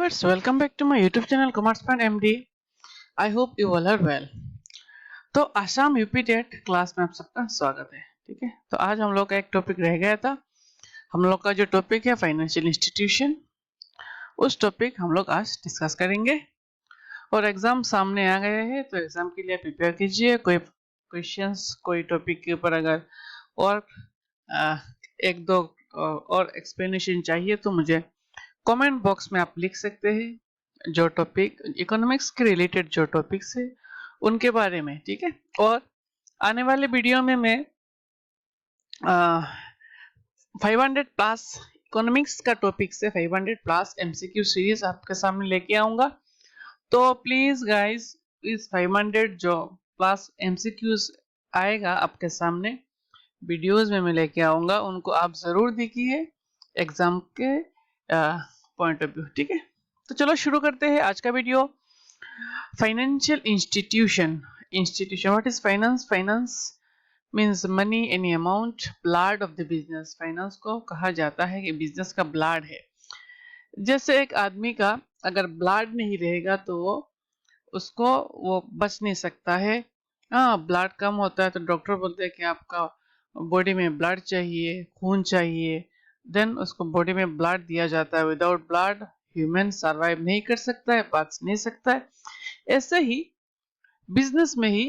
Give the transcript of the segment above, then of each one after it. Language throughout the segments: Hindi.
viewers, welcome back to my YouTube channel Commerce Point MD. I hope you all are well. तो आसाम यूपी टेट क्लास में आप सबका स्वागत है। ठीक है, तो आज हम लोग का एक टॉपिक रह गया था। हम लोग का जो टॉपिक है फाइनेंशियल इंस्टीट्यूशन, उस टॉपिक हम लोग आज डिस्कस करेंगे। और एग्जाम सामने आ गए हैं, तो एग्जाम के लिए प्रिपेयर कीजिए। कोई क्वेश्चंस कोई टॉपिक के ऊपर अगर और एक दो और एक्सप्लेनेशन चाहिए तो मुझे कमेंट बॉक्स में आप लिख सकते हैं। जो टॉपिक इकोनॉमिक्स के रिलेटेड जो टॉपिक्स है उनके बारे में, ठीक है। और आने वाले वीडियो में मैं 500 प्लस इकोनॉमिक्स का टॉपिक से 500 प्लस एमसीक्यू सीरीज आपके सामने लेके आऊंगा। तो प्लीज गाइस, इस 500 जो प्लस एमसीक्यूज आएगा आपके सामने वीडियोस में मैं लेके आऊंगा, उनको आप जरूर देखिए एग्जाम के पॉइंट ऑफ व्यू। ठीक है, तो चलो शुरू करते हैं आज का video. Financial institution what is finance? Finance means money, any amount, blood of the business. Finance को कहा जाता है कि बिजनेस का ब्लड है। जैसे एक आदमी का अगर ब्लड नहीं रहेगा तो उसको वो बच नहीं सकता है। हाँ, ब्लड कम होता है तो डॉक्टर बोलते हैं कि आपका बॉडी में ब्लड चाहिए, खून चाहिए, देन उसको बॉडी में ब्लड दिया जाता है। विदाउट ब्लड ह्यूमन सरवाइव नहीं कर सकता है, बच नहीं सकता है। ऐसे ही बिजनेस में ही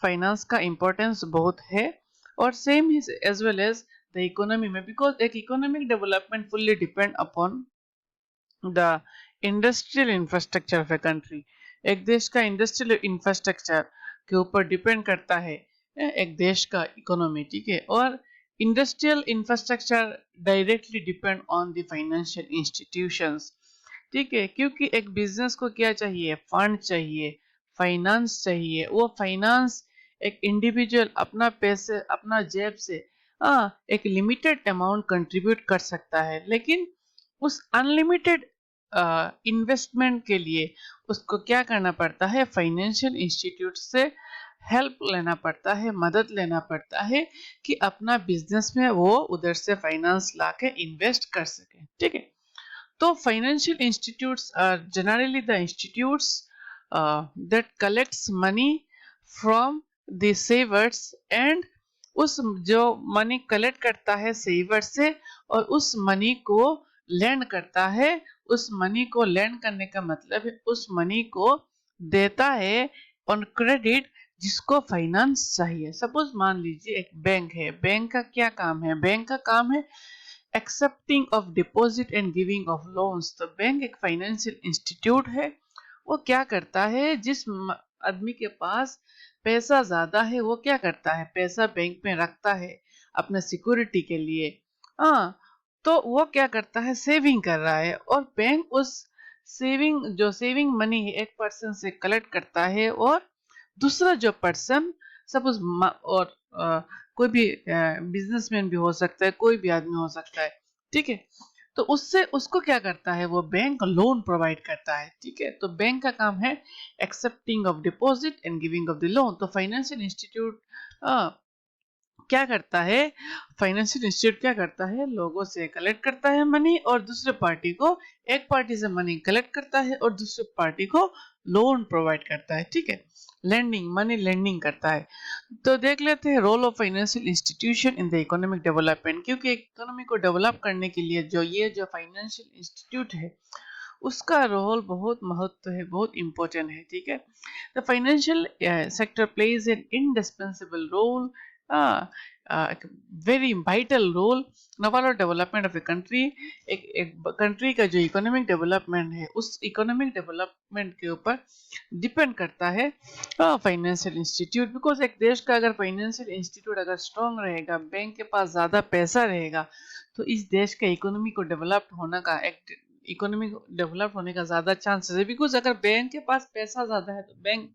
फाइनेंस का इंपॉर्टेंस बहुत है, और सेम ही as well as the economy में, बिकॉज एक economic development fully depend upon the industrial infrastructure of a country. एक देश का इंडस्ट्रियल इंफ्रास्ट्रक्चर के ऊपर डिपेंड करता है एक देश का इकोनॉमी। ठीक है, और industrial infrastructure directly depend on the financial institutions. ठीक है, क्योंकि एक बिजनेस को क्या चाहिए? फंड चाहिए, फाइनेंस चाहिए। वो फाइनेंस एक इंडिविजुअल अपना पैसे अपना जेब से एक लिमिटेड अमाउंट कंट्रीब्यूट कर सकता है, लेकिन उस अनलिमिटेड इन्वेस्टमेंट के लिए उसको क्या करना पड़ता है? फाइनेंशियल इंस्टीट्यूट से हेल्प लेना पड़ता है, मदद लेना पड़ता है कि अपना बिजनेस में वो उधर से फाइनेंस लाके इन्वेस्ट कर सके। ठीक है, तो financial institutes are generally the institutes that collects money from the savers, and उस जो मनी कलेक्ट करता है सेवर से और उस मनी को लैंड करता है। उस मनी को लैंड करने का मतलब है उस मनी को देता है ऑन क्रेडिट जिसको फाइनेंस चाहिए। सपोज मान लीजिए एक बैंक है। बैंक का क्या काम है? बैंक का काम है accepting of deposit and giving of loans. तो बैंक एक फाइनेंशियल इंस्टीट्यूट है। वो क्या करता है? जिस आदमी के पास पैसा ज्यादा है वो क्या करता है? पैसा बैंक में रखता है अपने सिक्योरिटी के लिए। हाँ, तो वो क्या करता है? सेविंग कर रहा है, और बैंक उस सेविंग मनी है एक पर्सन से कलेक्ट करता है, और दूसरा जो पर्सन सपोज और कोई भी बिजनेसमैन भी हो सकता है, कोई भी आदमी हो सकता है। ठीक है, तो उससे उसको क्या करता है? वो बैंक लोन प्रोवाइड करता है। ठीक है, तो बैंक का काम है accepting of deposit and giving of the loan. तो फाइनेंशियल इंस्टीट्यूट क्या करता है? फाइनेंशियल इंस्टीट्यूट क्या करता है? लोगों से कलेक्ट करता है मनी, और दूसरे पार्टी को, एक पार्टी से मनी कलेक्ट करता है और दूसरे पार्टी को लोन प्रोवाइड करता है। ठीक है, लेंडिंग, मनी लेंडिंग करता है। तो देख लेते हैं role of financial institution in the economic development. क्योंकि इकोनॉमी को डेवलप करने के लिए जो फाइनेंशियल इंस्टीट्यूट है उसका रोल बहुत महत्व है, बहुत इंपॉर्टेंट है। ठीक है, the financial sector plays an indispensable role, very vital role in overall development of a country. एक कंट्री का जो इकोनॉमिक डेवलपमेंट है उस इकोनॉमिक डेवलपमेंट के ऊपर डिपेंड करता है फाइनेंशियल इंस्टीट्यूट। बिकॉज एक देश का अगर फाइनेंशियल इंस्टीट्यूट अगर स्ट्रांग रहेगा, बैंक के पास ज्यादा पैसा रहेगा, तो इस देश के इकोनॉमी को डेवलप होने का ज्यादा चांसेस है। बिकॉज अगर बैंक के पास पैसा ज्यादा है तो बैंक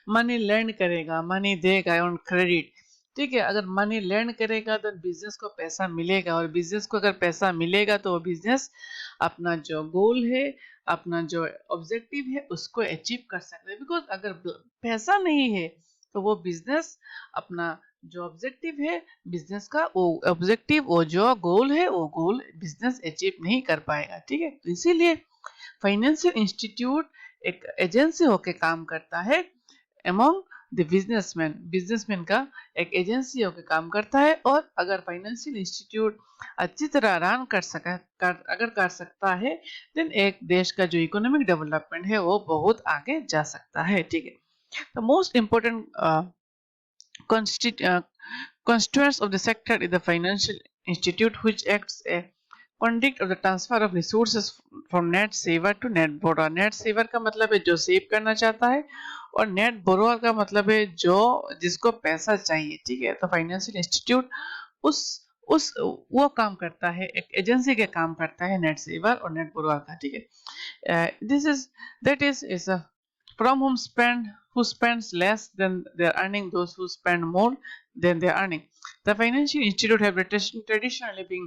मनी लैंड करेगा, मनी देगा ऑन क्रेडिट। ठीक है, अगर मनी लैंड करेगा तो बिजनेस को पैसा मिलेगा, और बिजनेस को अगर पैसा मिलेगा तो वो बिजनेस अपना जो गोल है, अपना जो ऑब्जेक्टिव है उसको अचीव कर सकते हैं। बिकॉज अगर पैसा नहीं है तो वो बिजनेस अपना जो ऑब्जेक्टिव है बिजनेस का, वो ऑब्जेक्टिव, वो जो गोल है, वो गोल बिजनेस अचीव नहीं कर पाएगा। ठीक है, तो इसीलिए फाइनेंशियल इंस्टीट्यूट एक एजेंसी होके काम करता है अमोंग द बिजनेसमैन का एक एजेंसी होकर काम करता है। और अगर फाइनेंशियल इंस्टीट्यूट अच्छी तरह रन अगर कर सकता है देन एक देश का जो इकोनॉमिक डेवलपमेंट है वो बहुत आगे जा सकता है। ठीक है, the most important constituents of the sector is the financial institute which acts a conduct of the transfer of resources from net saver to net borrower। net saver का मतलब है जो सेव करना चाहता है और नेट बोरोअर का मतलब है जो जिसको पैसा चाहिए। ठीक है, तो फाइनेंशियल इंस्टीट्यूट उस वो काम करता है, एक एजेंसी के काम करता है नेट सेवर और नेट बोरोअर का। ठीक है, this is that is from who spends less than they're earning, those who spend more than they're earning। The financial institute have traditionally been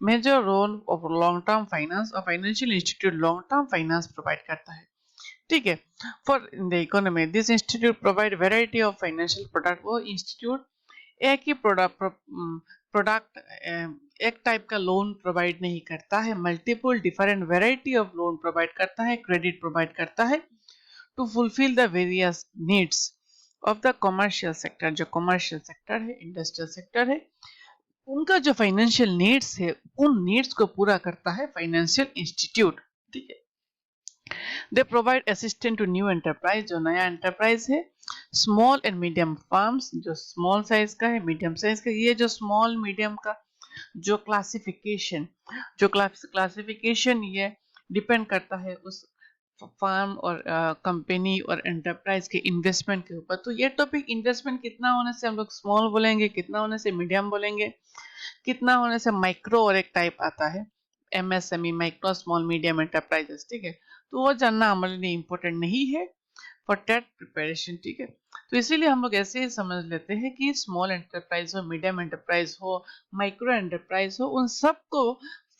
major role of long term finance और financial institute long term finance provide करता है। ठीक है, for in the economy this institute provide variety of financial product। वो institute एक ही प्रोडक्ट एक टाइप का लोन प्रोवाइड नहीं करता है, multiple different variety of loan provide करता है, क्रेडिट प्रोवाइड करता है to fulfil the various needs of the commercial sector. जो कमर्शियल सेक्टर है, इंडस्ट्रियल सेक्टर है, उनका जो फाइनेंशियल नीड्स है उन नीड्स को पूरा करता है फाइनेंशियल इंस्टीट्यूट। ठीक है, they provide assistant to new enterprise, जो नया एंटरप्राइज है, स्मॉल एंड मीडियम फार्म्स, जो स्मॉल साइज का है, मीडियम साइज का। ये जो स्मॉल मीडियम का जो क्लासिफिकेशन ये डिपेंड करता है उस फार्म और कंपनी और एंटरप्राइज के इन्वेस्टमेंट के ऊपर। तो ये टॉपिक इन्वेस्टमेंट कितना होने से हम लोग स्मॉल बोलेंगे, कितना होने से मीडियम बोलेंगे, कितना होने से माइक्रो और एक टाइप आता है MSME, micro small medium enterprises. ठीक है, तो वो जानना हमारे लिए इम्पोर्टेंट नहीं है फॉर टेट प्रिपरेशन। ठीक है, तो इसीलिए हम लोग ऐसे ही समझ लेते हैं कि स्मॉल एंटरप्राइज हो, मीडियम एंटरप्राइज हो, माइक्रो एंटरप्राइज हो, उन सबको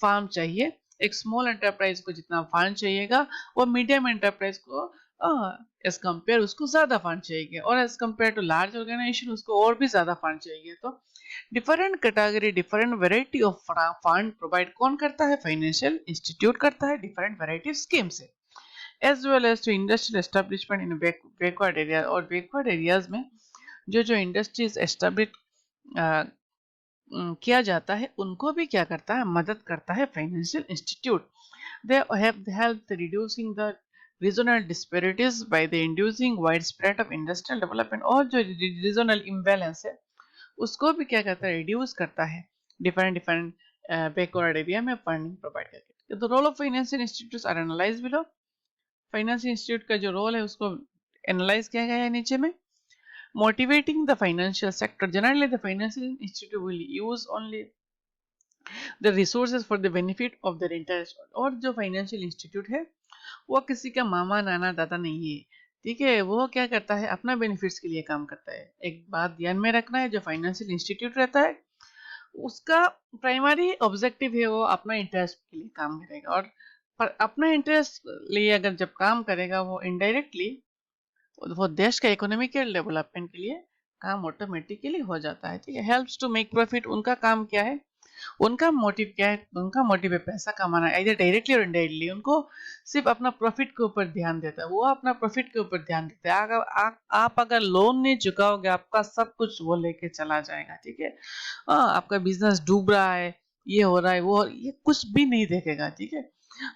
फार्म चाहिए। एक स्मॉल एंटरप्राइज को जितना फंड चाहिएगा वो मीडियम एंटरप्राइज को एज कंपेयर उसको ज्यादा फंड चाहिए, और as compare to large organization उसको और भी ज्यादा फंड चाहिए। तो different category different variety of fund provide कौन करता है? फाइनेंशियल इंस्टीट्यूट करता है, डिफरेंट वेराइटी स्कीम से, as well as to industrial establishment in backward area. और बैकवर्ड एरियाज में जो इंडस्ट्रीज एस्टेब्लिश किया जाता है उनको भी क्या करता है? मदद करता है financial institute. They have helped reducing the regional disparities by the inducing wide spread of industrial development. और जो रीजनल इम्बैलेंस है उसको भी क्या करता है? रिड्यूस करता है डिफरेंट बैकवर्ड एरिया में फंडिंग प्रोवाइड करके। The role of financial institutes are analysed below. Financial institute का जो रोल है उसको एनालाइज किया गया है नीचे में। Motivating the financial sector, generally the financial institute will use only the resources for the benefit of their interest। और जो फाइनेंशियल इंस्टीट्यूट है वो किसी का मामा नाना दादा नहीं है। ठीक है, वो क्या करता है? अपना बेनिफिट्स के लिए काम करता है। एक बात ध्यान में रखना है, जो फाइनेंशियल इंस्टीट्यूट रहता है उसका प्राइमरी ऑब्जेक्टिव है वो अपना इंटरेस्ट के लिए काम करेगा, और पर अपना इंटरेस्ट लिए अगर जब काम करेगा वो इनडायरेक्टली वो देश का इकोनॉमिकल डेवलपमेंट के लिए काम ऑटोमेटिकली हो जाता है। ठीक है, हेल्प्स टू मेक प्रॉफिट, उनका काम क्या है? उनका मोटिव क्या है? उनका मोटिव है पैसा कमाना, इधर डायरेक्टली और इनडायरेक्टली। उनको सिर्फ अपना प्रॉफिट के ऊपर ध्यान देता है, वो अपना प्रॉफिट के ऊपर ध्यान देता है। अगर आप अगर लोन नहीं चुकाओगे आपका सब कुछ वो लेके चला जाएगा। ठीक है, आपका बिजनेस डूब रहा है, ये हो रहा है, वो ये कुछ भी नहीं देखेगा। ठीक है,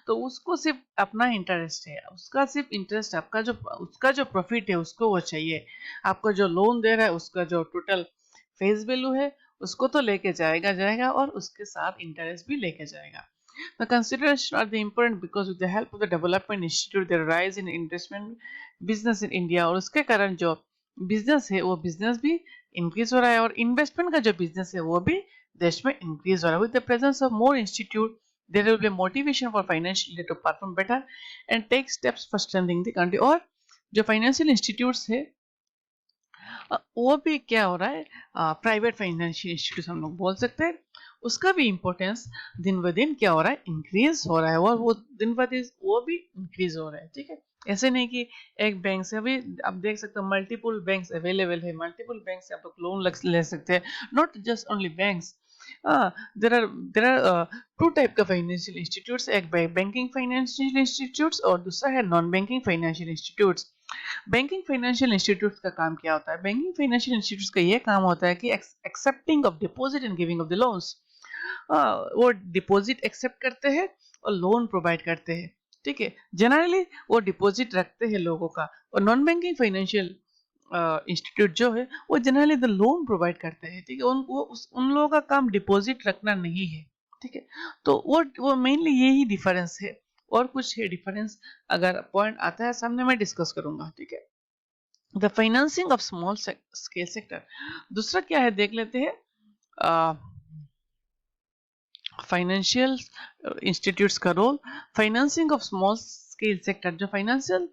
तो उसको सिर्फ अपना इंटरेस्ट है, उसका सिर्फ इंटरेस्ट, आपका जो उसका जो प्रॉफिट है उसको वो चाहिए। आपको जो लोन दे रहा है उसका जो टोटल फेस वैल्यू है उसको तो लेके जाएगा और उसके साथ इंटरेस्ट भी लेके जाएगा। The consideration are the important because with the help of the development institute there rise in investment business in India। और उसके कारण जो बिजनेस है वो बिजनेस भी इंक्रीज हो रहा है, और इन्वेस्टमेंट का जो बिजनेस है वो भी देश में इंक्रीज हो रहा है। With the presence of more institute there will be motivation for financial to perform better and take steps for strengthening the country। और जो फाइनेंशियल इंस्टीट्यूट्स है वो भी क्या हो रहा है? प्राइवेट फाइनेंशियल इंस्टीट्यूट हम लोग बोल सकते हैं, उसका भी इम्पोर्टेंस दिन ब दिन क्या हो रहा है? इंक्रीज हो रहा है, और वो दिन ब दिन वो भी इंक्रीज हो रहा है। ठीक है, ऐसे नहीं कि एक बैंक से, अभी आप देख सकते हो मल्टीपल बैंक्स अवेलेबल है, मल्टीपल बैंक से आप लोग लोन ले सकते हैं। Not just only banks, there are two type का फाइनेंशियल इंस्टीट्यूट्स, एक बैंकिंग फाइनेंशियल इंस्टीट्यूट्स और दूसरा है non banking financial institutes. Banking financial institutes का काम क्या होता है? बैंकिंग फाइनेंशियल इंस्टीट्यूट्स का ये काम होता है कि accepting of deposit and giving of the loans. वो डिपॉजिट एक्सेप्ट करते हैं और लोन प्रोवाइड करते हैं, ठीक है। जनरली वो डिपॉजिट रखते हैं लोगों का, और नॉन बैंकिंग फाइनेंशियल इंस्टीट्यूट जो है वो जनरली द लोन प्रोवाइड करते हैं, ठीक है। उन लोगों का काम डिपॉजिट रखना नहीं है, ठीक है। तो वो मेनली यही डिफरेंस है, और कुछ है डिफरेंस अगर पॉइंट आता है सामने मैं डिस्कस करूंगा, ठीक है। The financing of small scale sector, दूसरा क्या है देख लेते हैं। फाइनेंशियल इंस्टीट्यूट्स का role, financing of small scale sector. जो फाइनेंशियल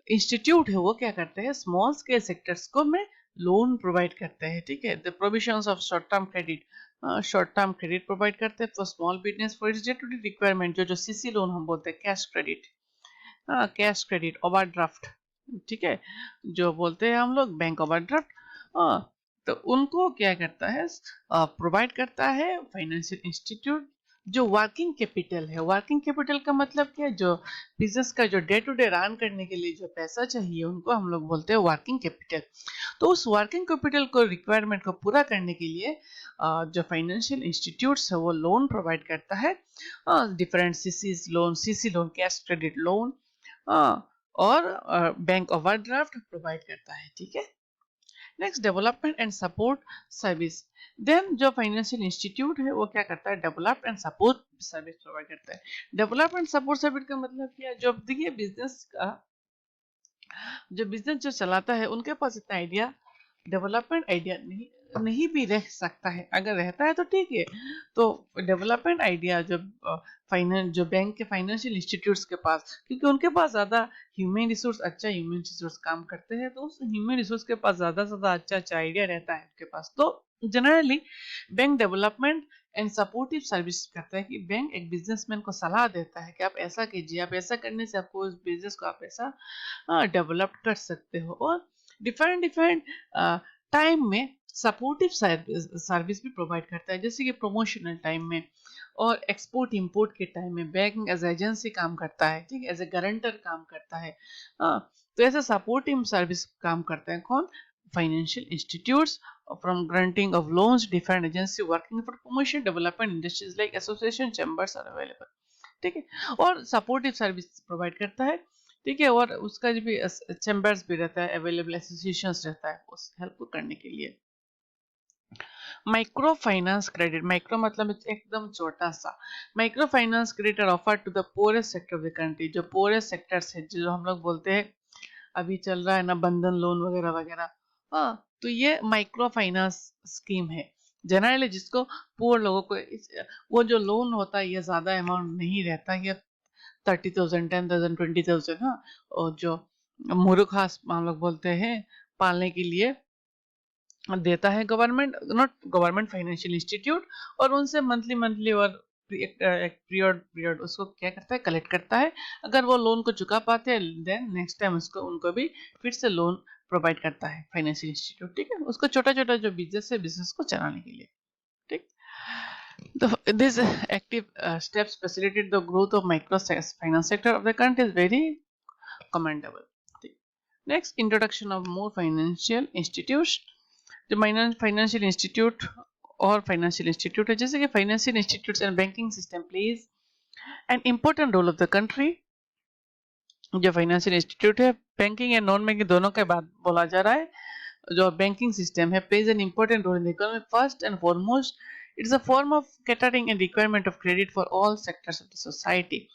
इंस्टीट्यूट है वो क्या करते हैं? स्मॉल स्केल सेक्टर्स को में लोन प्रोवाइड करते हैं, ठीक है। The provisions of short term credit, short term credit provide करते हैं for small business for its day to day requirement. जो सीसी लोन हम बोलते हैं, cash credit, cash credit, overdraft, ठीक है, जो बोलते हैं हम लोग बैंक ओवरड्राफ्ट। तो उनको क्या करता है? प्रोवाइड करता है फाइनेंशियल इंस्टीट्यूट। जो वर्किंग कैपिटल है, वर्किंग कैपिटल का मतलब क्या है? जो बिजनेस का जो डे टू डे रन करने के लिए जो पैसा चाहिए उनको हम लोग बोलते हैं वर्किंग कैपिटल। तो उस वर्किंग कैपिटल को रिक्वायरमेंट को पूरा करने के लिए जो फाइनेंशियल इंस्टीट्यूट्स है वो लोन प्रोवाइड करता है, different CC loan, cash credit loan, और बैंक ओवरड्राफ्ट प्रोवाइड करता है, ठीक है। Next, development and support service. Then जो फाइनेंशियल इंस्टीट्यूट है वो क्या करता है? Develop and support service provide करता है। डेवलपमेंट सपोर्ट सर्विस का मतलब क्या है? जो देखिए बिजनेस जो चलाता है उनके पास इतना आइडिया, डेवलपमेंट आइडिया नहीं भी रह सकता है। अगर रहता है तो ठीक है। तो डेवलपमेंट आइडिया जो बैंक के फाइनेंशियल इंस्टीट्यूट्स के पास, क्योंकि उनके पास ज्यादा ह्यूमन रिसोर्स, अच्छा ह्यूमन रिसोर्स काम करते हैं, तो उस ह्यूमन रिसोर्स के पास ज्यादा से ज्यादा अच्छा आइडिया रहता है उनके पास। तो generally bank development and supportive service करता है कि बैंक एक बिजनेसमैन को सलाह देता है कि आप ऐसा कीजिए, आप ऐसा करने से आपको उस बिजनेस को आप ऐसा डेवलप कर सकते हो। और डिफरेंट डिफरेंट टाइम में सपोर्टिव सर्विस भी प्रोवाइड करता है, जैसे कि प्रमोशनल टाइम में और एक्सपोर्ट इंपोर्ट के टाइम में बैंक एज एजेंसी काम करता है, ठीक है, एज ए गारंटर काम करता है। तो ऐसे सपोर्टिव सर्विस काम करते हैं कौन? Financial institutes. From granting of loans, different agency working for promotion development industries like association chambers are available, ठीक है। और सपोर्टिव सर्विस प्रोवाइड करता है, ठीक है। और उसका जो भी चैम्बर्स भी रहता है, अवेलेबल एसोसिएशंस रहता है उस हेल्प को करने के लिए। माइक्रो फाइनेंस क्रेडिट, माइक्रो मतलब एकदम छोटा सा। Micro finance credit are offered to the poorest sector of the country. जो पोरेस्ट सेक्टर्स है, जो हम लोग बोलते हैं अभी चल रहा है ना, बंधन लोन वगैरह वगैरह, हाँ, तो ये माइक्रो फाइनेंस स्कीम है। जनरली जिसको पुअर लोगों को वो जो लोन होता है ये ज्यादा अमाउंट नहीं रहता, ये 30,000, 10,000, 20,000, हाँ। और जो मूर्ख हम लोग बोलते हैं पालने के लिए देता है government, not government financial institute, और उनसे मंथली मंथली और एक पीरियड पीरियड उसको क्या करता है? कलेक्ट करता है। अगर वो लोन को चुका पाते हैं देन नेक्स्ट टाइम उसको उनको भी फिर से लोन प्रोवाइड करता है फाइनेंशियल इंस्टीट्यूट, ठीक है। उसको छोटा छोटा जो बिजनेस है बिजनेस को चलाने के लिए, ठीक। This active steps facilitate the growth of finance sector of the country is very commendable. Next, introduction of more financial institutes. जो फाइनेंशियल इंस्टीट्यूट और फाइनेंशियल इंस्टीट्यूट है, जैसे कि financial institutes and banking system plays an important role of the country. जो फाइनेंशियल इंस्टीट्यूट है, बैंकिंग या नॉन बैंकिंग दोनों के बाद बोला जा रहा है। जो बैंकिंग सिस्टम है plays an important role in the economy. First and foremost, it's a form of catering and requirement of credit for all sectors of the society.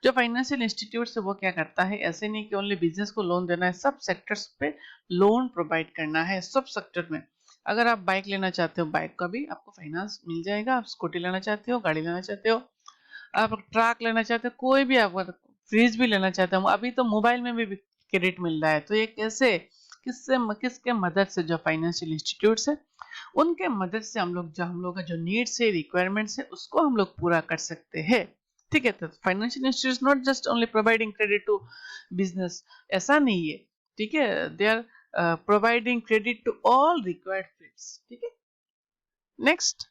जो फाइनेंशियल इंस्टीट्यूट है वो क्या करता है? ऐसे नहीं कि ओनली बिजनेस को लोन देना है, सब सेक्टर्स पे लोन प्रोवाइड करना है, सब सेक्टर में। अगर आप बाइक लेना चाहते हो, बाइक का भी आपको फाइनेंस मिल जाएगा। आप स्कूटी लेना चाहते हो, गाड़ी लेना चाहते हो, आप ट्रक लेना चाहते हो, कोई भी, आप फ्रिज भी लेना चाहते हो, अभी तो मोबाइल में भी क्रेडिट मिल रहा है। तो ये कैसे, किसके मदद से? जो फाइनेंशियल इंस्टीट्यूट्स है उनके मदद से हम लोग का जो नीड्स है, रिक्वायरमेंट्स है, उसको हम लोग पूरा कर सकते हैं, ठीक है। तो financial institutes not just only providing credit to business, ऐसा नहीं है, ठीक है। They are providing credit to all required fields, ठीक है। Next,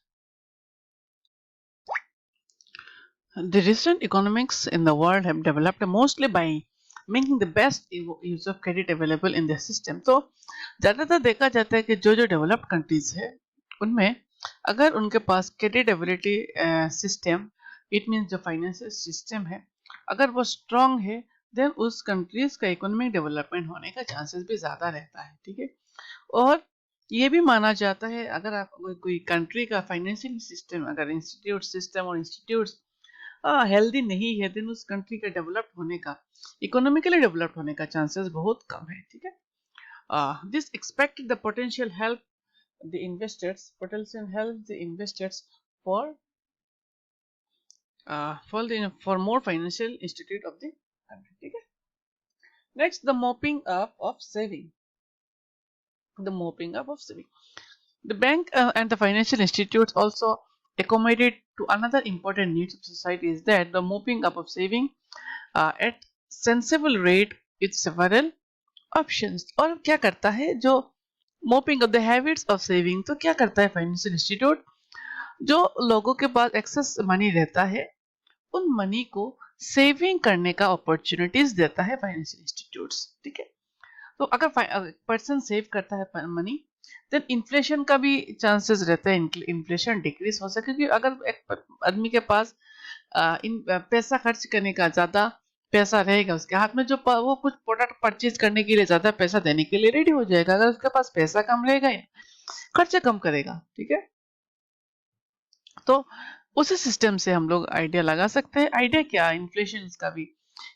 The recent economics in the world have developed mostly by making the best use of credit available in their system. तो ज़्यादातर देखा जाता है कि जो डेवलप्ड कंट्रीज है उनमें अगर उनके पास credit ability system, it means जो फाइनेंशियल सिस्टम है, अगर वो स्ट्रांग है, देन उस कंट्रीज का इकोनॉमिक डेवलपमेंट होने का चांसेस भी ज़्यादा रहता है, ठीक है। और ये भी माना जाता है अगर आप कोई कंट्री का फाइनेंशियल सिस्टम, अगर इंस्टीट्यूट सिस्टम और इंस्टीट्यूट्स हेल्दी नहीं है, देन उस कंट्री का डेवलप्ड होने का, इकोनॉमिकली डेवलप्ड होने का चांसेस बहुत कम है, ठीक है। This expected the potential help the investors, potential help the investors for for more financial institute of the country, ठीक है। Next, the mopping up of saving, the mopping up of saving. The bank and the financial institutes also accommodate to another important needs of society is that the mopping up of saving at sensible rate with several options. और क्या करता है जो mopping of the habits of saving, तो क्या करता है फाइनेंशियल इंस्टीट्यूट, जो लोगों के पास एक्सेस मनी रहता है उन मनी को सेविंग करने का अपॉर्चुनिटीज देता है फाइनेंशियल इंस्टीट्यूट्स, ठीक है। तो अगर पर्सन सेव करता है मनी, देन इन्फ्लेशन का भी चांसेस रहता है, इन्फ्लेशन डिक्रीज हो सके, क्योंकि अगर एक आदमी के पास पैसा खर्च करने का ज्यादा पैसा रहेगा उसके हाथ में, जो वो कुछ प्रोडक्ट परचेज करने के लिए ज्यादा पैसा देने के लिए रेडी हो जाएगा। अगर उसके पास पैसा कम रहेगा, खर्चे कम करेगा, ठीक है। तो उसी सिस्टम से हम लोग आइडिया लगा सकते हैं। आइडिया क्या, इन्फ्लेशन इसका भी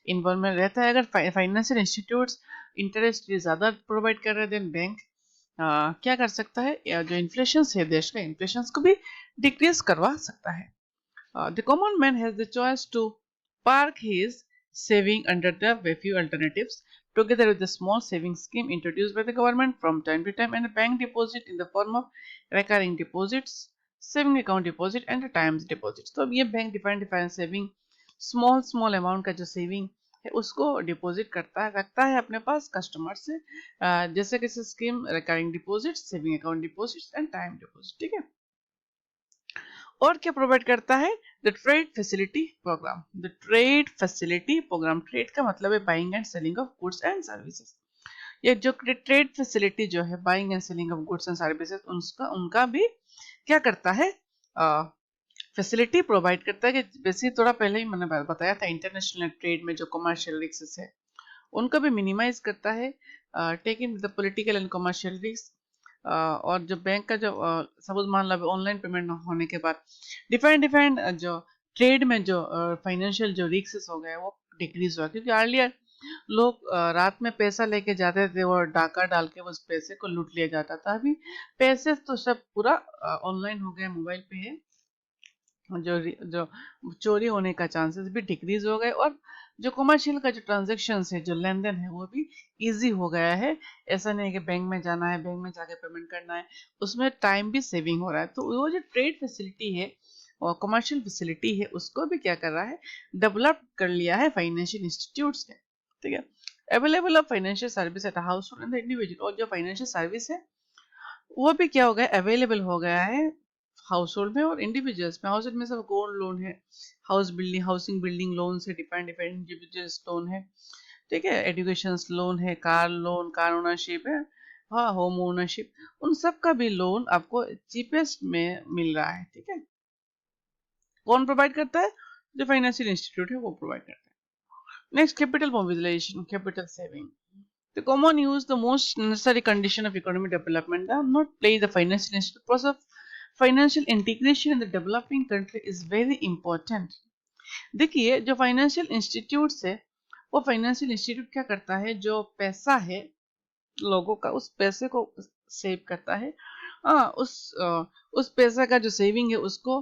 इन्वॉल्वमेंट रहता है। अगर फाइनेंशियल इंस्टीट्यूट्स इंटरेस्ट ज़्यादा प्रोवाइड कर रहे हैं, देन बैंक क्या कर सकता है, या जो इन्फ्लेशन है देश का, इन्फ्लेशन को भी डिक्रीज करवा सकता है। The common man has the choice to park his saving under the few alternatives together with the small saving scheme introduced by the government from time to time and a bank deposit in the form of recurring deposits, saving account deposit and times deposit. तो अब ये bank define saving, small amount का जो सेविंग है उसको डिपॉजिट करता है, रखता है अपने पास कस्टमर से, जैसे कि scheme recurring deposit, saving account deposit and time deposit, ठीक है। और क्या प्रोवाइड करता है, the trade facility program. The trade facility program, trade का मतलब है buying and selling of goods and services. ये जो ट्रेड फैसिलिटी जो है, buying and selling of goods and services, उनका भी क्या करता है, फैसिलिटी प्रोवाइड करता है। कि वैसे थोड़ा पहले ही मैंने बताया था, इंटरनेशनल ट्रेड में जो कमर्शियल रिस्क है उनको भी मिनिमाइज करता है, taking the political and commercial risk. और जो बैंक का जो सपोज मान लो ऑनलाइन पेमेंट होने के बाद डिफरेंट जो ट्रेड में जो फाइनेंशियल जो रिस्क हो गए वो डिक्रीज हुआ, क्योंकि अर्लियर लोग रात में पैसा लेके जाते थे और डाका डाल के उस पैसे को लूट लिया जाता था। अभी पैसे तो सब पूरा ऑनलाइन हो गया, मोबाइल पे है, जो जो चोरी होने का चांसेस भी डिक्रीज हो गए, और जो कमर्शियल का जो ट्रांजेक्शन है, जो लेन देन है, वो भी इजी हो गया है। ऐसा नहीं है कि बैंक में जाना है, बैंक में जाके पेमेंट करना है, उसमें टाइम भी सेविंग हो रहा है। तो वो जो ट्रेड फैसिलिटी है और कमर्शियल फैसिलिटी है उसको भी क्या कर रहा है, डेवलप कर लिया है फाइनेंशियल इंस्टीट्यूट्स ने, ठीक है। Available of financial service eight house hold and the individual, और जो फाइनेंशियल सर्विस है वो भी क्या हो गया, अवेलेबल हो गया है हाउस होल्ड में और इंडिविजुअल्स में। हाउस होल्ड में सब गोल्ड लोन है, हाउसिंग बिल्डिंग लोन है, डिफरेंट इंडिविजुअल्स लोन है, ठीक है, एजुकेशन लोन है, कार लोन, कार ओनरशिप है, हाँ, होम ओनरशिप, उन सब का भी लोन आपको चीपेस्ट में मिल रहा है, ठीक है। कौन प्रोवाइड करता है, जो फाइनेंशियल इंस्टीट्यूट है वो प्रोवाइड करता है। Next, capital mobilisation, capital saving. The common use, the most necessary condition of economic development, the not play the financial institute. Process of financial integration in the developing country is very important. देखिए, जो फाइनेंशियल इंस्टीट्यूट है वो फाइनेंशियल इंस्टीट्यूट क्या करता है, जो पैसा है लोगों का उस पैसे को सेव करता है, उस पैसा का जो सेविंग है उसको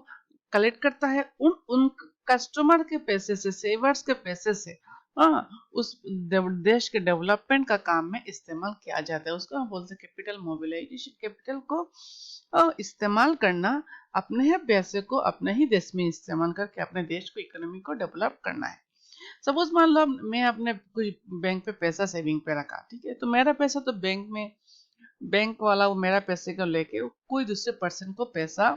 कलेक्ट करता है, उन उन कस्टमर के पैसे से, सेवर्स के पैसे से उस देश के डेवलपमेंट का काम में इस्तेमाल किया जाता है। उसको हम बोलते हैं कैपिटल मोबिलाइजेशन। कैपिटल को इस्तेमाल करना, अपने ही पैसे को अपने ही देश में इस्तेमाल करके अपने देश को, इकोनॉमी को डेवलप करना है। सपोज मान लो मैं अपने कुछ बैंक पे पैसा सेविंग पे रखा, ठीक है, तो मेरा पैसा तो बैंक में, बैंक वाला वो मेरा पैसे को लेके कोई दूसरे पर्सन को पैसा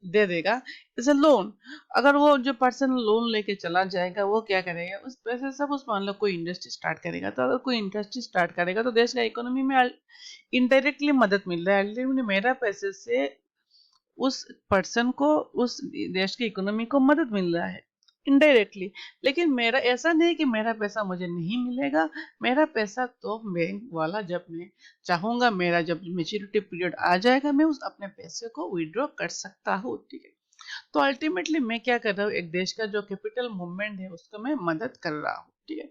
दे देगा इज अ लोन। अगर वो जो पर्सन लोन लेके चला जाएगा वो क्या करेगा, उस पैसे से उस मान लो कोई इंडस्ट्री स्टार्ट करेगा, तो अगर कोई इंडस्ट्री स्टार्ट करेगा तो देश का इकोनॉमी में इनडायरेक्टली मदद मिल रहा है, अल्टीमेटली मेरा पैसे से उस पर्सन को, उस देश की इकोनॉमी को मदद मिल रहा है इनडायरेक्टली। लेकिन मेरा ऐसा नहीं कि मेरा पैसा मुझे नहीं मिलेगा, मेरा पैसा तो बैंक वाला जब मैं चाहूंगा, मेरा जब मेच्योरिटी पीरियड आ जाएगा, मैं उस अपने पैसे को विड्रॉ कर सकता हूँ, ठीक है। तो अल्टीमेटली मैं क्या कर रहा हूँ, एक देश का जो कैपिटल मूवमेंट है उसको मैं मदद कर रहा हूँ, ठीक है।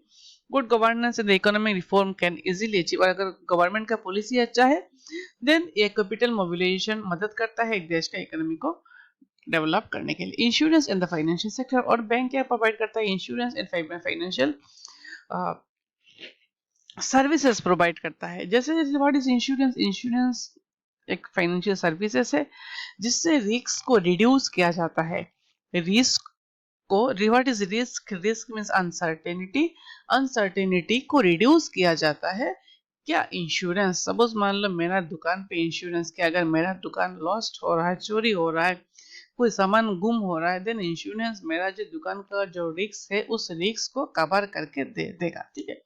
Good governance in the economic reform can easily achieve, और अगर गवर्नमेंट का पॉलिसी अच्छा है देन ये कैपिटल मोबिलाइजेशन मदद करता है एक देश का इकोनॉमी को डेवलप करने के लिए। Insurance in the financial sector, और बैंक क्या प्रोवाइड करता है, insurance in financial services provide करता है। जैसे व्हाट इज इंश्योरेंस, इंश्योरेंस एक फाइनेंशियल सर्विसेज है जिससे रिस्क को रिड्यूस किया जाता है। रिस्क को, what is risk, risk means uncertainty, uncertainty को रिड्यूस किया जाता है क्या, इंश्योरेंस। सपोज मान लो मेरा दुकान पे इंश्योरेंस किया, अगर मेरा दुकान लॉस्ट हो रहा है, चोरी हो रहा है, कोई सामान गुम हो रहा है, देन इंश्योरेंस मेरा जो दुकान का जो रिस्क है उस रिस्क को कवर करके दे देगा, ठीक है।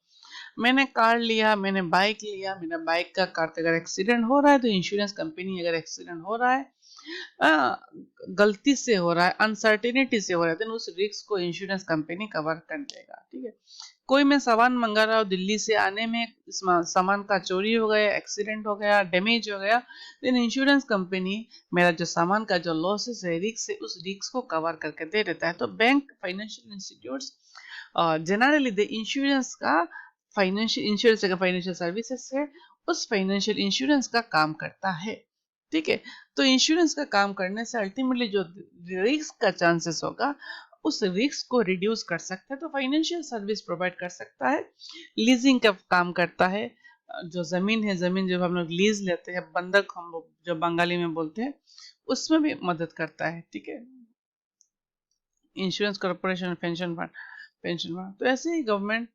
मैंने कार लिया, मैंने बाइक लिया, मेरा बाइक का कार का अगर एक्सीडेंट हो रहा है तो इंश्योरेंस कंपनी, अगर एक्सीडेंट हो रहा है गलती से हो रहा है, अनसर्टेनिटी से हो रहा है, देन उस रिस्क को इंश्योरेंस कंपनी कवर कर देगा, ठीक है। कोई मैं सामान मंगा रहा हूँ, दिल्ली से आने में सामान का चोरी हो गया, एक्सीडेंट हो गया, डैमेज हो गया, देन इंश्योरेंस कंपनी मेरा जो सामान का जो लॉसेस है, रिस्क है, उस रिस्क को कवर करके दे देता है। तो bank, financial institutes generally they insurance का, फाइनेंशियल इंश्योरेंस का फाइनेंशियल सर्विसेज से उस फाइनेंशियल इंश्योरेंस का काम करता है, ठीक है। तो इंश्योरेंस का काम करने से अल्टीमेटली जो रिस्क का चांसेस होगा उस रिस्क को रिड्यूस कर सकता है, तो फाइनेंशियल सर्विस प्रोवाइड कर सकता है। लीजिंग का काम करता है, जो जमीन है, जमीन जब हम लोग लीज लेते हैं, बंधक हम लोग जो बंगाली में बोलते हैं, उसमें भी मदद करता है, ठीक है। Insurance corporation, pension fund, pension fund, तो ऐसे ही गवर्नमेंट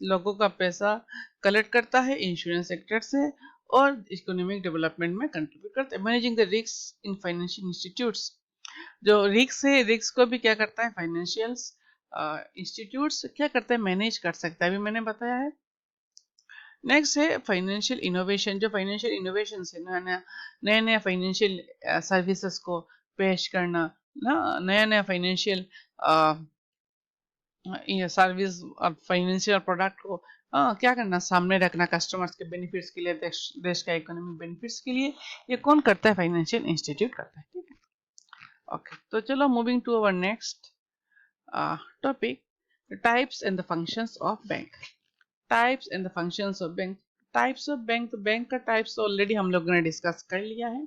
लोगों का पैसा कलेक्ट करता है इंश्योरेंस सेक्टर से और इकोनॉमिक डेवलपमेंट में कंट्रीब्यूट करता है। Managing the risk in financial institutes, जो रिस्क है, रिस्क को भी क्या करता है फाइनेंशियल इंस्टीट्यूट्स क्या करता है, मैनेज कर सकता है, अभी मैंने बताया है। नेक्स्ट है फाइनेंशियल इनोवेशन, जो फाइनेंशियल इनोवेशन है, नया नया फाइनेंशियल सर्विसेज को पेश करना, ना नया नया फाइनेंशियल सर्विस और फाइनेंशियल प्रोडक्ट को क्या करना, सामने रखना कस्टमर्स के बेनिफिट्स के लिए, देश का इकोनॉमिक बेनिफिट्स के लिए, ये कौन करता है, फाइनेंशियल इंस्टीट्यूट करता है, ठीक है। ओके, तो चलो moving to our next topic, types and the functions of bank. Types and the functions of bank, types of bank, तो बैंक का टाइप्स ऑलरेडी हम लोगों ने डिस्कस कर लिया है।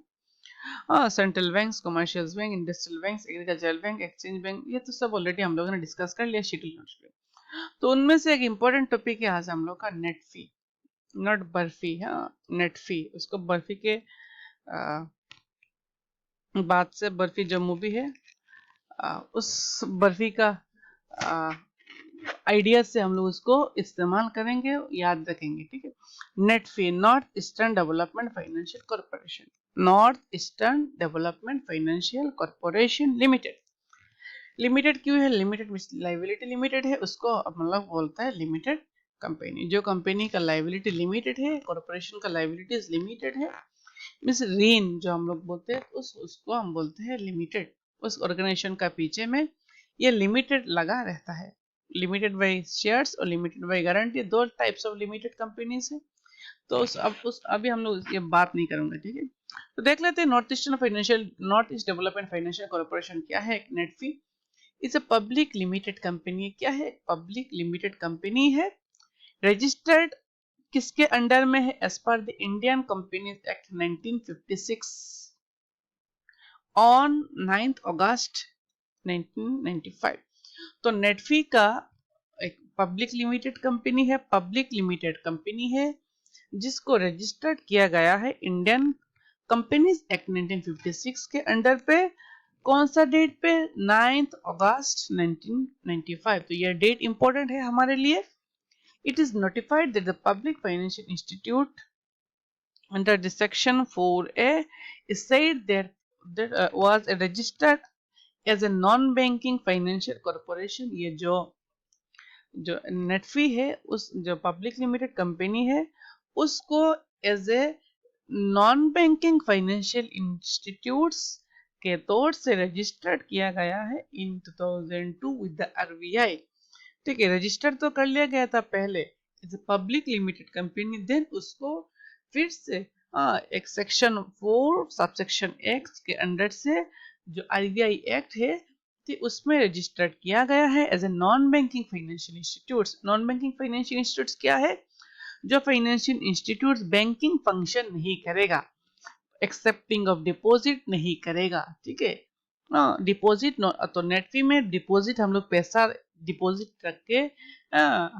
Central bank, commercial bank, industrial bank, agricultural bank, exchange bank, ये तो सब ऑलरेडी हम लोगों ने डिस्कस कर लिया शेड्यूल नोट्स पे। तो उनमें से एक इम्पोर्टेंट टॉपिक है आज हम लोग का नेट फी, नॉट बर्फी, हाँ नेट फी, उसको बर्फी के बाद से, बर्फी जो मूवी है उस बर्फी का आइडिया से हम लोग उसको इस्तेमाल करेंगे, याद रखेंगे, ठीक है। NEDFi, north eastern development financial corporation, north eastern development financial corporation limited. Limited क्यों है, लिमिटेड लाइबिलिटी लिमिटेड है, उसको मतलब बोलता है लिमिटेड कंपनी। जो कंपनी का लाइबिलिटी लिमिटेड है, कॉर्पोरेशन का लाइबिलिटीज लिमिटेड है, मींस रीन जो हम लोग बोलते हैं उसको हम बोलते हैं लिमिटेड। उस ऑर्गेनाइजेशन का पीछे में ये लिमिटेड लगा रहता है, लिमिटेड बाय शेयर्स और लिमिटेड बाय गारंटी, दो टाइप्स ऑफ लिमिटेड कंपनीज है। तो अभी हम लोग ये बात नहीं करेंगे, ठीक है। तो देख लेते हैं north eastern financial, north east development financial corporation क्या है। NEDFi is a public limited company, क्या है, पब्लिक लिमिटेड कंपनी है, रजिस्टर्ड किसके अंडर में है, एज पर the Indian companies act 1956 on 9th August 1995। तो नेटफी का एक पब्लिक लिमिटेड कंपनी है, पब्लिक लिमिटेड कंपनी है जिसको रजिस्टर्ड किया गया है इंडियन कंपनीज एक्ट 1956 के अंडर पे। कौन सा डेट पे, 9th अगस्त 1995। तो यह डेट इंपॉर्टेंट है हमारे लिए। It is notified that the public financial institute under the section 4A is said that was registered as a non-banking financial corporation. ये जो नेटफी है, उस जो पब्लिक लिमिटेड कंपनी है, उसको as a non banking financial institutes के तौर से रजिस्टर्ड किया गया है इन 2002 विद द आरबीआई। ठीक है, रजिस्टर तो कर लिया गया था पहले as a public limited company, then उसको फिर से एक सेक्शन 4 सबसेक्शन एक्स के अंडर से जो आरबीआई एक्ट है उसमें रजिस्टर्ड किया गया है as a non banking financial institutes. Non banking financial institutes क्या है? जो फाइनेंशियल इंस्टीट्यूट्स बैंकिंग फंक्शन नहीं करेगा, एक्सेप्टिंग ऑफ डिपॉजिट नहीं करेगा। ठीक है, डिपॉजिट तो नेटफी में डिपॉजिट हम लोग पैसा डिपॉजिट करके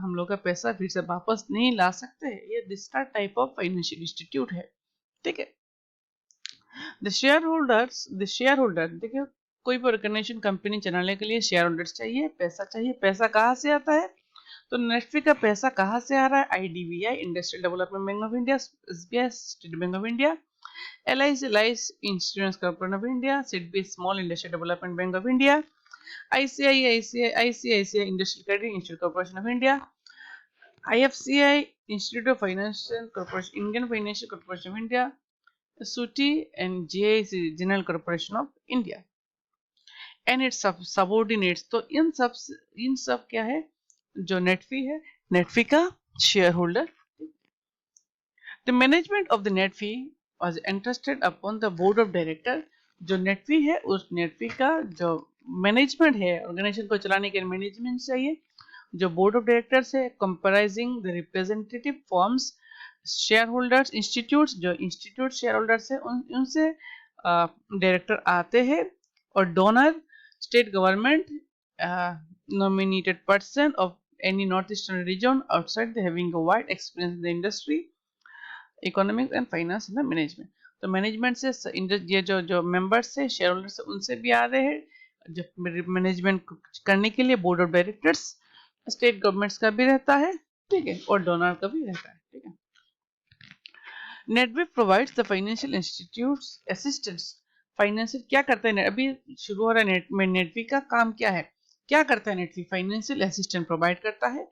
हम लोग का पैसा फिर से वापस नहीं ला सकते। ये this type of financial institute है। ठीक है, द शेयर होल्डर देखिए, कोई भी ऑर्गेनाइजेशन कंपनी चलाने के लिए शेयर होल्डर्स चाहिए, पैसा चाहिए। पैसा कहाँ से आता है? तो नेटफी का पैसा कहाँ से आ रहा है? IDBI, industrial development bank of India, SBI, state bank of India, LIC, life insurance corporation of India, SIDBI, small industrial development bank of India, ICICI industrial credit institute corporation of India, IFCI, institute of financial corporation, Indian financial corporation of India, SUTI and GIC, general corporation of India and it's subordinates. तो इन सब क्या है? जो नेटफी है, नेटफी का shareholder. The management of the NEDFi was entrusted upon the board of director. जो नेटफी है, उस नेटफी का जो मैनेजमेंट है, ऑर्गेनाइजेशन को चलाने के मैनेजमेंट चाहिए, जो बोर्ड ऑफ डायरेक्टर्स है, comprising the representative forms, share holders, institutes, जो इंस्टीट्यूट शेयर होल्डर्स है उनसे डायरेक्टर आते हैं, और donor, state government, nominated person of any northeastern region outside the having a wide experience in the industry, economics and finance and the management। तो मैनेजमेंट से ये जो मेंबर्स है, शेयर होल्डर्स है, उनसे भी आ रहे हैं। जब मैनेजमेंट करने के लिए board of directors state governments का भी रहता है, ठीक है, और डोनर का भी रहता है। ठीक है, NEDFi provides the financial institutes assistance. Financial क्या करता है? अभी शुरू हो रहा है नेटवी का काम क्या है? क्या करता है नेटवी? फाइनेंशियल असिस्टेंट प्रोवाइड करता है।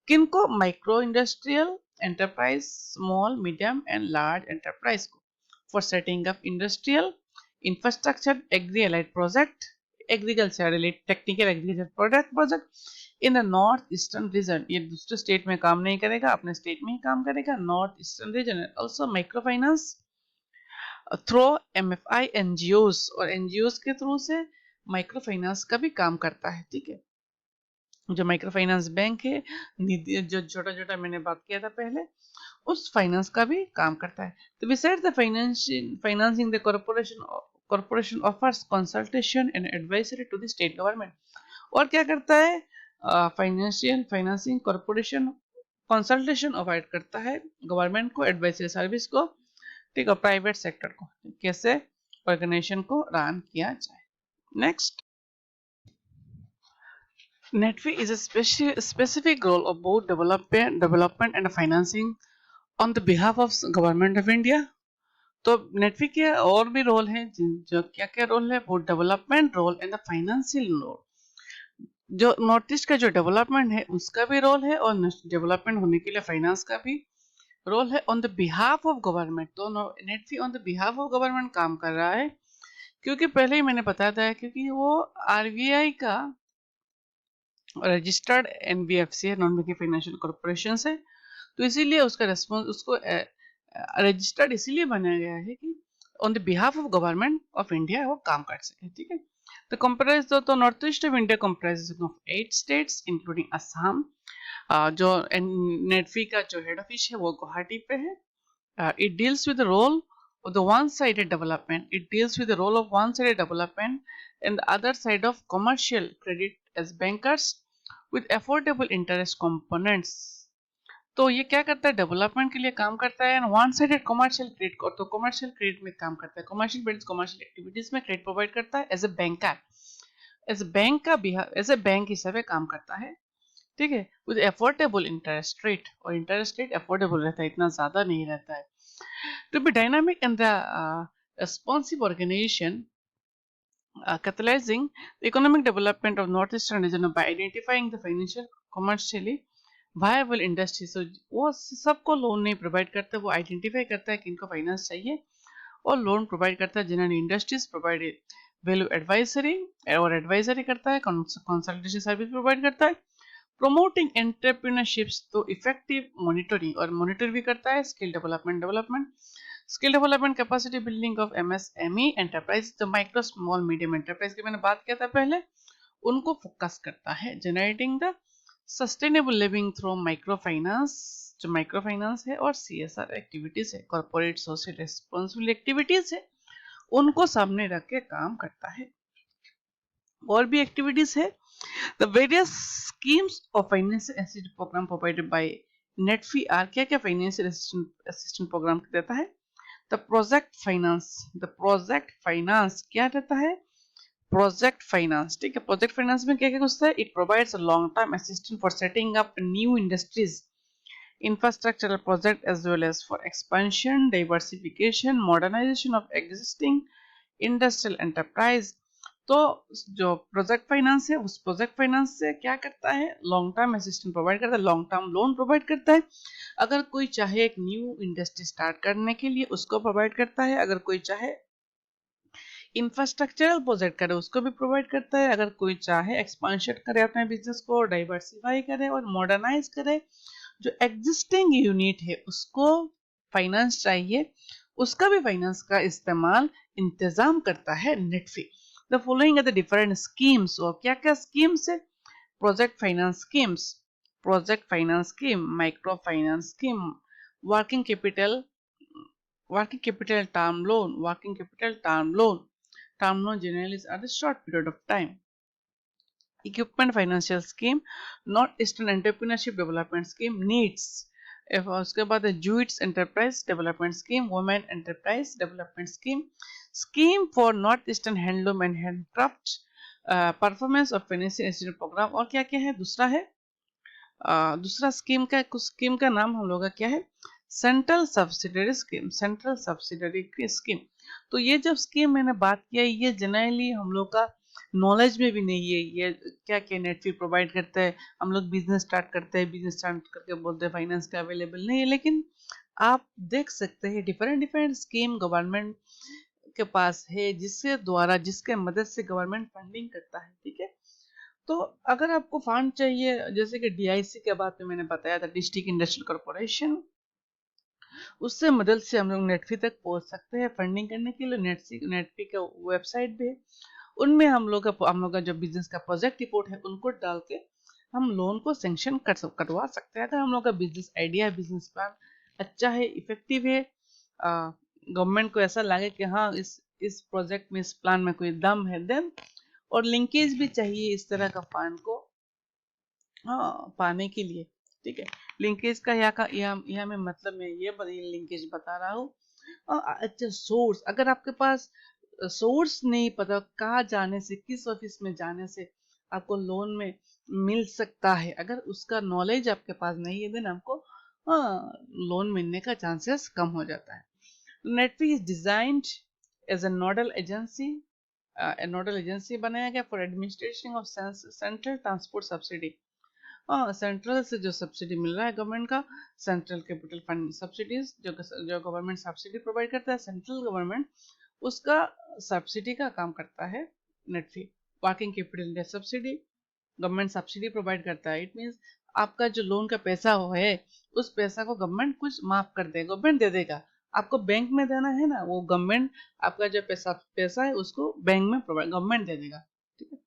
किनको? Micro industrial enterprise, small, medium and large enterprise को, for setting up industrial infrastructure, agri allied project, agriculture related technical agriculture project in the north eastern region. ये दूसरे स्टेट में काम नहीं करेगा, अपने स्टेट में ही काम करेगा, north eastern reason. Also micro finance through MFI NGOs, और NGOs के थ्रू से माइक्रो फाइनेंस का भी काम करता है। ठीक है, जो माइक्रो फाइनेंस बैंक है, जो छोटा छोटा मैंने बात किया था पहले, उस फाइनेंस का भी काम करता है। तो beside the financing the corporation offers consultation and advisory to the state government. और क्या करता है? फाइनेंसिंग कॉर्पोरेशन कंसल्टेशन प्रोवाइड करता है गवर्नमेंट को, एडवाइजरी सर्विस को, ठीक है, प्राइवेट सेक्टर को, कैसे ऑर्गेनाइजेशन को रन किया जाए। Next, NEDFi is a specific role of both development and financing on the behalf of government of India। तो नेटवी के और भी रोल हैं, जो क्या क्या रोल है? Both development role and the financial role. जो नॉर्थ ईस्ट का जो डेवलपमेंट है उसका भी रोल है, और डेवलपमेंट होने के लिए फाइनेंस का भी रोल है on the behalf of government. तो NEDFi on the behalf of government काम कर रहा है, क्योंकि पहले ही मैंने बताया था, क्योंकि वो आरबीआई का रजिस्टर्ड NBFC है, नॉन बैंकिंग फाइनेंशियल कॉर्पोरेशन है, तो इसीलिए उसका रेस्पॉन्स उसको रजिस्टर्ड इसीलिए बनाया गया है कि on the behalf of government of India वो काम कर सके। ठीक है, तो कंप्राइज तो north east of India comprises of 8 states including Assam. जो नेटवी का जो हेड ऑफिस है वो गुवाहाटी पे है। It deals with the role of the one-sided development. It deals with the role of one-sided development and the other side of commercial credit as bankers with affordable interest components। तो ये क्या करता है? डेवलपमेंट के लिए काम करता है, and one sided commercial credit को, तो कमर्शियल क्रेडिट में काम करता है, कमर्शियल बिल्ड्स, कमर्शियल एक्टिविटीज में क्रेडिट प्रोवाइड करता है as a banker, as bank का एज ए बैंक हिसाब से काम करता है। ठीक है, विद अफोर्डेबल इंटरेस्ट रेट, और इंटरेस्ट रेट अफोर्डेबल रहता है, इतना ज्यादा नहीं रहता है। To be dynamic and the responsive organization, catalyzing the economic development of northeastern region by identifying the financial commercially viable industries. So वो सबको लोन नहीं प्रोवाइड करता, वो आइडेंटिफाई करता है कि इनको फाइनेंस चाहिए और लोन प्रोवाइड करता है जिन्होंने इंडस्ट्रीज प्रोवाइड वैल्यू एडवाइजरी और एडवाइजरी करता है, कंसल्टेशन सर्विस प्रोवाइड करता है, प्रोमोटिंग एंटरप्रेन्योरशिप्स तो इफेक्टिव मॉनिटरिंग और मॉनिटर भी करता है, skill development capacity building of MSME enterprise, तो माइक्रो स्मॉल मीडियम एंटरप्राइज की मैंने बात किया था पहले, उनको फोकस करता है, generating the sustainable living through micro finance, जो माइक्रो फाइनेंस है और सीएसआर एक्टिविटीज है, कॉर्पोरेट सोशल रेस्पॉन्सिबिलिटी एक्टिविटीज है, उनको सामने रख के काम करता है। और भी एक्टिविटीज है, the various schemes of financial assistance program provided by NEDFi are, क्या क्या फाइनेंशियल असिस्टेंस प्रोग्राम देता है, द प्रोजेक्ट फाइनेंस क्या रहता है, प्रोजेक्ट फाइनेंस, ठीक है, प्रोजेक्ट फाइनेंस में क्या क्या घुसता है, it provides long term assistance for setting up new industries infrastructural project as well as for expansion, diversification, modernization of existing industrial enterprise। तो जो प्रोजेक्ट फाइनेंस है उस प्रोजेक्ट फाइनेंस से क्या करता है, लॉन्ग टर्म असिस्टेंस प्रोवाइड करता है, लॉन्ग टर्म लोन प्रोवाइड करता है, अगर कोई चाहे एक न्यू इंडस्ट्री स्टार्ट करने के लिए उसको प्रोवाइड करता है, अगर कोई चाहे इंफ्रास्ट्रक्चरल प्रोजेक्ट करे उसको भी प्रोवाइड करता है, अगर कोई चाहे एक्सपांशन करे अपने बिजनेस को, डाइवर्सिफाई करे और मॉडर्नाइज करे, जो एग्जिस्टिंग यूनिट है उसको फाइनेंस चाहिए, उसका भी फाइनेंस का इस्तेमाल इंतजाम करता है NEDFi. The following are the different schemes, और क्या क्या स्कीम्स है, project finance scheme, micro finance scheme, working capital term loan, term loan generally is at a short period of time, equipment financial scheme, Northeastern Entrepreneurship Development Scheme, NEETS, उसके बाद JUITS Enterprise Development Scheme, Women Enterprise Development Scheme, Scheme for Northeastern Handloom and Handcraft, Performance of Financial Institute Program, और क्या क्या है, दूसरा स्कीम का, कुछ स्कीम का नाम हम लोग का क्या है, सेंट्रल सब्सिडरी स्कीम। तो ये जब स्कीम मैंने बात किया, ये जनरली हम लोग का नॉलेज में भी नहीं है, ये क्या क्या नेटफी प्रोवाइड करता है, हम लोग बिजनेस स्टार्ट करते हैं, बिजनेस स्टार्ट करके बोलते हैं फाइनेंस का अवेलेबल नहीं है, लेकिन आप देख सकते हैं डिफरेंट स्कीम गवर्नमेंट के पास है, जिसके मदद से गवर्नमेंट फंडिंग करता है, ठीक है। तो अगर आपको फंड चाहिए, जैसे कि डीआईसी के बात में मैंने बताया था, डिस्ट्रिक्ट इंडस्ट्रियल कॉर्पोरेशन, उससे मदद से हम लोग नेटफी तक पहुंच सकते हैं फंडिंग करने के लिए। नेटफी का वेबसाइट भी है, उनमें हम लोग का जो बिजनेस का प्रोजेक्ट रिपोर्ट है उनको डाल के हम लोन को सैंक्शन करवा सकते हैं। अगर हम लोग का बिजनेस आइडिया, बिजनेस प्लान अच्छा है, इफेक्टिव है, गवर्नमेंट को ऐसा लगे कि हाँ इस प्रोजेक्ट में, इस प्लान में कोई दम है, देन, और लिंकेज भी चाहिए इस तरह का फंड को पाने के लिए, ठीक है। लिंकेज का यहाँ में मतलब मैं ये लिंकेज बता रहा हूँ। अच्छा, सोर्स, अगर आपके पास सोर्स नहीं पता कहाँ जाने से, किस ऑफिस में जाने से आपको लोन में मिल सकता है, अगर उसका नॉलेज आपके पास नहीं है, देन आपको लोन मिलने का चांसेस कम हो जाता है। NEDFi is designed as a nodal agency बनाया गया for administration of central transport subsidy. Central से जो सब्सिडी मिल रहा है गवर्नमेंट का, सेंट्रल कैपिटल फंड सब्सिडीज, जो गवर्नमेंट सब्सिडी प्रोवाइड करता है, सेंट्रल गवर्नमेंट उसका सब्सिडी का काम करता है NEDFi. Working capital debt subsidy, government subsidy provide करता है, इट मींस आपका जो लोन का पैसा है उस पैसा को गवर्नमेंट कुछ माफ कर देगा, गवर्नमेंट दे देगा, आपको बैंक में देना है ना, वो गवर्नमेंट आपका जो पैसा है उसको बैंक में प्रोवाइड गवर्नमेंट दे देगा, ठीक है।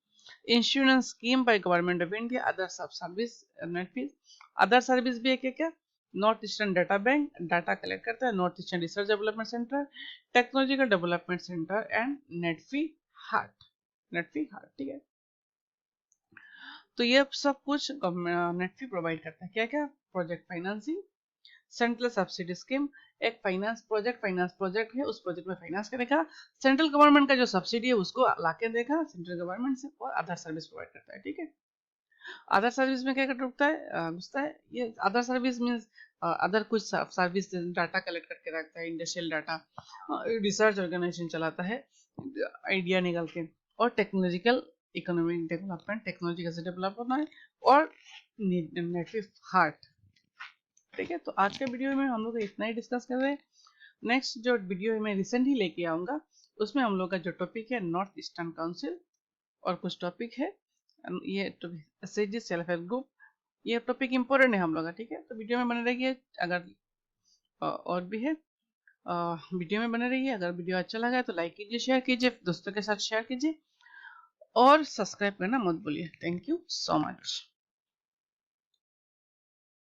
Insurance scheme by government of India, other service NEDFi, other service भी है क्या क्या, north eastern data bank data collect करता है, north eastern research development centre, technological development centre and NEDFi हार्ट, ठीक है। तो ये सब कुछ नेटफी प्रोवाइड करता है, क्या क्या, project financing, central subsidy scheme, एक फाइनेंस प्रोजेक्ट है, उस प्रोजेक्ट में फाइनेंस करेगा, सेंट्रल गवर्नमेंट का जो सब्सिडी है उसको लाके देगा सेंट्रल गवर्नमेंट से, और अदर सर्विस प्रोवाइड करता है, ठीक है। अदर सर्विस में क्या घुसता है, ये अदर सर्विस मींस अदर कुछ सर्विस, डाटा कलेक्ट करके रखता है, इंडस्ट्रियल डाटा, रिसर्च ऑर्गेनाइजेशन चलाता है, आइडिया निकाल के और टेक्नोलॉजिकल इकोनॉमिक डेवलपमेंट, टेक्नोलॉजी कैसे डेवलप होना है, और नेटिव हार्ट। ठीक है, तो आज के वीडियो में हम लोग इतना ही डिस्कस कर रहे हैं। नेक्स्ट जो वीडियो मैं रिसेंटली लेके आऊँगा उसमें हम लोग का जो टॉपिक है नॉर्थ ईस्टर्न काउंसिल, और कुछ टॉपिक है ये SHG सेल्फ हेल्प ग्रुप, ये टॉपिक इंपॉर्टेंट है हम लोग का। ठीक है, तो वीडियो में बने रहिए। अगर और भी है वीडियो में बने रहिए। अगर वीडियो अच्छा लगा है तो लाइक कीजिए, शेयर कीजिए, दोस्तों के साथ शेयर कीजिए, और सब्सक्राइब करना मत भूलिए। Thank you so much.